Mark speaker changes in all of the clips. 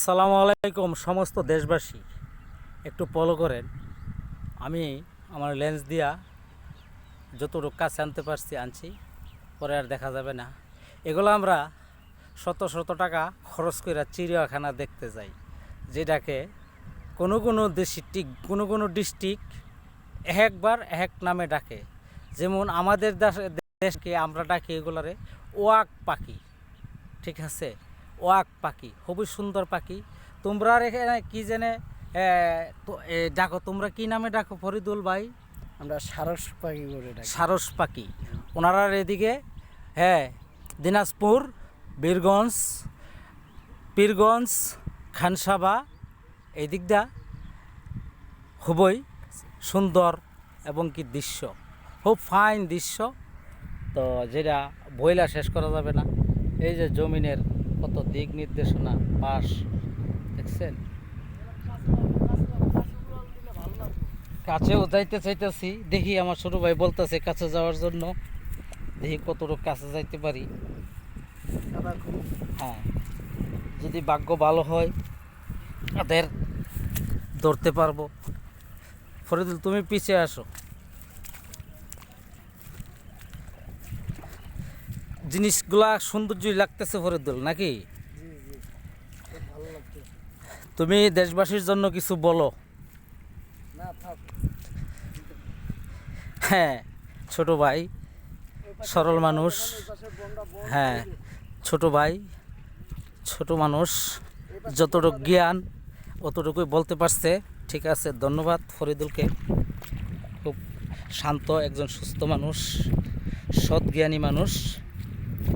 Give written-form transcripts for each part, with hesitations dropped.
Speaker 1: আসসালামু আলাইকুম সমস্ত দেশবাসী, একটু ফলো করেন। আমি আমার লেন্স দিয়া যতটুকু কাছে আনতে পারছি আনছি, পরে আর দেখা যাবে না। এগুলো আমরা শত শত টাকা খরচ করে চিড়িয়াখানা দেখতে যাই, যেটাকে কোনো কোনো ডিস্ট্রিক্ট একবার এক নামে ডাকে। যেমন আমাদের দেশকে আমরা ডাকি এগুলারে ওয়াক পাখি, ঠিক আছে? ওয়াক পাখি খুবই সুন্দর পাখি। তোমরা এখানে কি জেনে ডাকো? তোমরা কি নামে ডাকো ফরিদুল ভাই?
Speaker 2: আমরা সারস পাখি করে ডাকি।
Speaker 1: সারস পাখি। ওনারা এদিকে দিনাজপুর, পীরগঞ্জ, খানসাবা এই দিকটা খুবই সুন্দর এবং কি দৃশ্য, খুব ফাইন দৃশ্য। তো যেটা বইলা শেষ করা যাবে না। এই যে জমিনের কত দিক নির্দেশনা পাশ দেখছেন। কাছেও যাইতে চাইতেছি, দেখি আমার ছোটো ভাই বলতেছে কাছে যাওয়ার জন্য, দেখি কতটুকু কাছে যাইতে পারি। হ্যাঁ, যদি ভাগ্য ভালো হয় তাদের ধরতে পারবো। ফরিদুল তুমি পিছিয়ে আসো। জিনিসগুলা সৌন্দর্যই লাগতেছে ফরিদুল, নাকি? তুমি দেশবাসীর জন্য কিছু বলো। হ্যাঁ, ছোট ভাই সরল মানুষ। হ্যাঁ, ছোট ভাই ছোট মানুষ, যতটুকু জ্ঞান অতটুকুই বলতে পারছে। ঠিক আছে, ধন্যবাদ ফরিদুলকে। খুব শান্ত একজন সুস্থ মানুষ, সৎ জ্ঞানী মানুষ।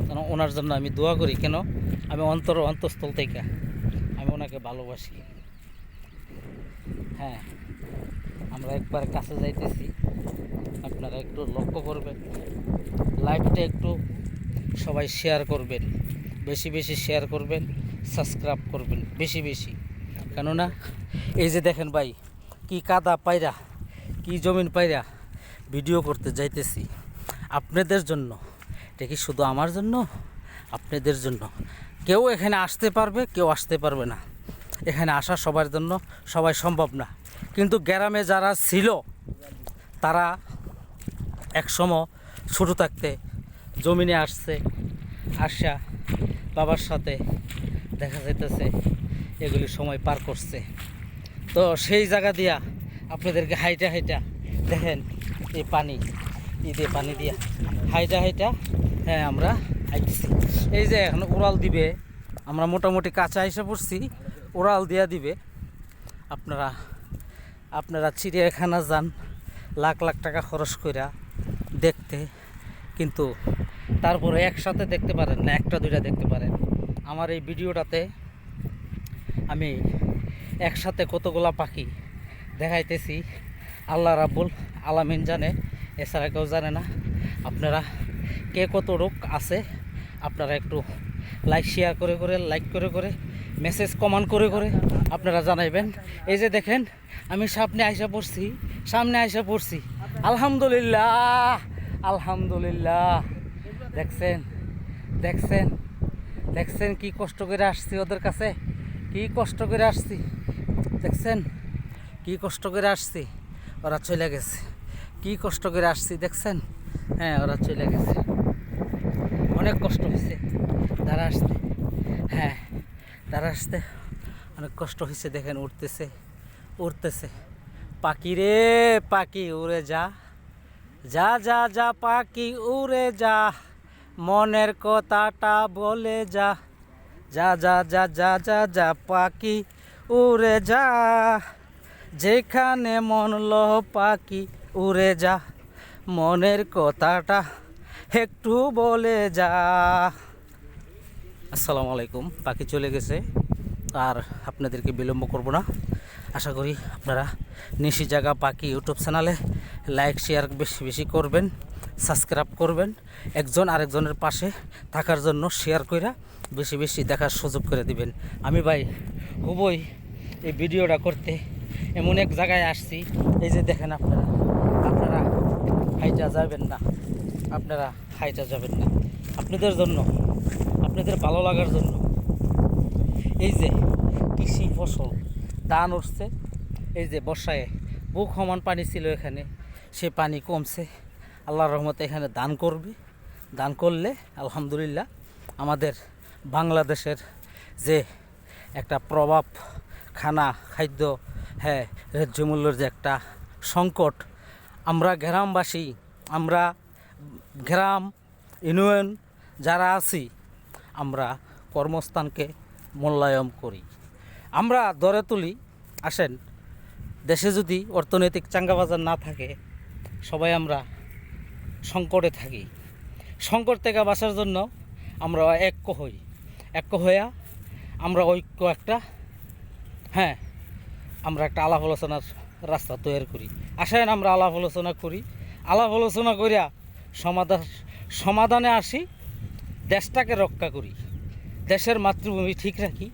Speaker 1: কেন ওনার জন্য আমি দোয়া করি, কেন আমি অন্তঃস্থল থেকে আমি ওনাকে ভালোবাসি। হ্যাঁ, আমরা একবার কাছে যাইতেছি, আপনারা একটু লক্ষ্য করবেন, লাইভটা একটু সবাই শেয়ার করবেন, বেশি বেশি শেয়ার করবেন, সাবস্ক্রাইব করবেন বেশি বেশি। কেননা এই যে দেখেন ভাই, কি কাদা পায়রা, কি জমিন পায়রা ভিডিও করতে যাইতেছি আপনাদের জন্য। এটা কি শুধু আমার জন্য? আপনাদের জন্য। কেউ এখানে আসতে পারবে, কেউ আসতে পারবে না। এখানে আসা সবার জন্য সবাই সম্ভব না। কিন্তু গ্রামে যারা ছিল তারা একসময় ছোটো থাকতে জমিনে আসছে, আসা বাবার সাথে দেখা যাইতেছে এগুলি সময় পার করছে। তো সেই জায়গা দিয়া আপনাদেরকে হাইটা দেখেন এই পানি, ঈদে পানি দিয়া হাইটা হ্যাঁ আমরা হাইতেছি। এই যে এখন উড়াল দিবে, আমরা মোটামুটি কাছে এসে পড়ছি, উড়াল দিয়া দিবে। আপনারা চিড়িয়াখানা যান লাখ লাখ টাকা খরচ কইরা দেখতে, কিন্তু তারপরে একসাথে দেখতে পারেন না, একটা দুইটা দেখতে পারেন। আমার এই ভিডিওটাতে আমি একসাথে কতগুলা পাখি দেখাইতেছি, আল্লাহ রাব্বুল আলামিন জানে, এছাড়া কেউ জানে না। আপনারা কে কত রোগ আছে আপনারা একটু শেয়ার লাইক করে মেসেজ কমেন্ট করে আপনারা জানাইবেন। এই যে দেখেন আমি সামনে আইসা পড়ছি। আলহামদুলিল্লাহ। দেখছেন কি কষ্ট করে আসছি ওদের কাছে, কি কষ্ট করে আসছি। দেখছেন কি কষ্ট করে আসছি, ওরা চলে গেছে। কি কষ্ট করে আসছি দেখছেন। হ্যাঁ, ওরা চলে গেছে। অনেক কষ্ট হয়েছে তারা আসতে। হ্যাঁ, তারা আসতে অনেক কষ্ট হয়েছে। দেখেন উড়তেছে পাখি রে, পাখি উড়ে যা পাখি উড়ে যা, মনের কথাটা বলে যা পাখি উড়ে যা, যেখানে মন লো পাখি উড়ে যা, মনের কথাটা একটু বলে যা। আসসালামু আলাইকুম। পাখি চলে গেছে, আর আপনাদেরকে বিলম্ব করব না। আশা করি আপনারা নিশি জায়গা পাখি ইউটিউব চ্যানেলে লাইক শেয়ার বেশি বেশি করবেন, সাবস্ক্রাইব করবেন। একজন আরেকজনের পাশে থাকার জন্য শেয়ার কইরা বেশি বেশি দেখার সুযোগ করে দিবেন। আমি ভাই খুবই এই ভিডিওটা করতে এমন এক জায়গায় আসছি, এই যে দেখেন আপনারা হাইটা যাবেন না, আপনাদের জন্য, আপনাদের ভালো লাগার জন্য। এই যে কৃষি ফসল ধান উঠছে। এই যে বর্ষায় বুক সমান পানি ছিল এখানে, সে পানি কমছে। আল্লাহর রহমতে এখানে দান করবে, দান করলে আলহামদুলিল্লাহ আমাদের বাংলাদেশের যে একটা প্রভাব, খাদ্য, হ্যাঁ, ন্যায্য মূল্যের যে একটা সংকট, আমরা গ্রামবাসী, আমরা গ্রাম ইউনিয়ন যারা আছি, আমরা কর্মস্থানকে মূল্যায়ন করি, আমরা ধরে তুলি। আসেন, দেশে যদি অর্থনৈতিক চাঙ্গাবাজার না থাকে, সবাই আমরা সংকটে থাকি। সংকট থেকে বাঁচার জন্য আমরা ঐক্য হই, ঐক্য হইয়া আমরা ঐক্য একটা, হ্যাঁ, আমরা একটা আলাপ আলোচনার রাস্তা তৈরি করি। আসেন আমরা আলাপ আলোচনা করি, আলাপ আলোচনা করিয়া সমাধানে আসি, দেশটাকে রক্ষা করি, দেশের মাতৃভূমি ঠিক রাখি,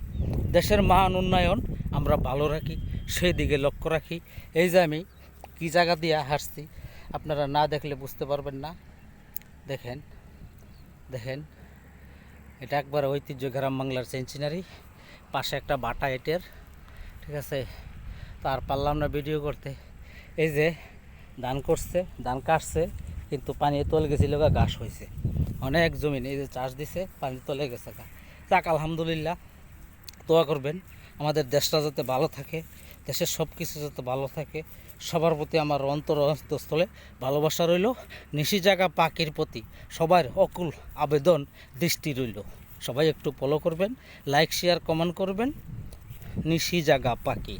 Speaker 1: দেশের মান উন্নয়ন আমরা ভালো রাখি, সেই দিকে লক্ষ্য রাখি। এই যে আমি কী জায়গা দিয়ে হাসছি, আপনারা না দেখলে বুঝতে পারবেন না। দেখেন দেখেন, এটা একবার ঐতিহ্য গ্রাম বাংলার সেঞ্চিনারি, পাশে একটা বাটা এটের, ঠিক আছে। তার পারলাম না ভিডিও করতে। এই যে ধান করছে, ধান কাটছে, কিন্তু পানি তলে গেছিল, ঘাস হয়েছে অনেক জমিন। এই যে চাষ দিছে, পানি তলে গেছে যাক আলহামদুলিল্লাহ। দোয়া করবেন আমাদের দেশটা যাতে ভালো থাকে, দেশের সব কিছু যাতে ভালো থাকে। সবার প্রতি আমার অন্তরস্থলে ভালোবাসা রইল। নিশি জাগা পাখির প্রতি সবার অকুল আবেদন, দৃষ্টি রইল। সবাই একটু ফলো করবেন, লাইক শেয়ার কমেন্ট করবেন। নিশি জাগা পাখি।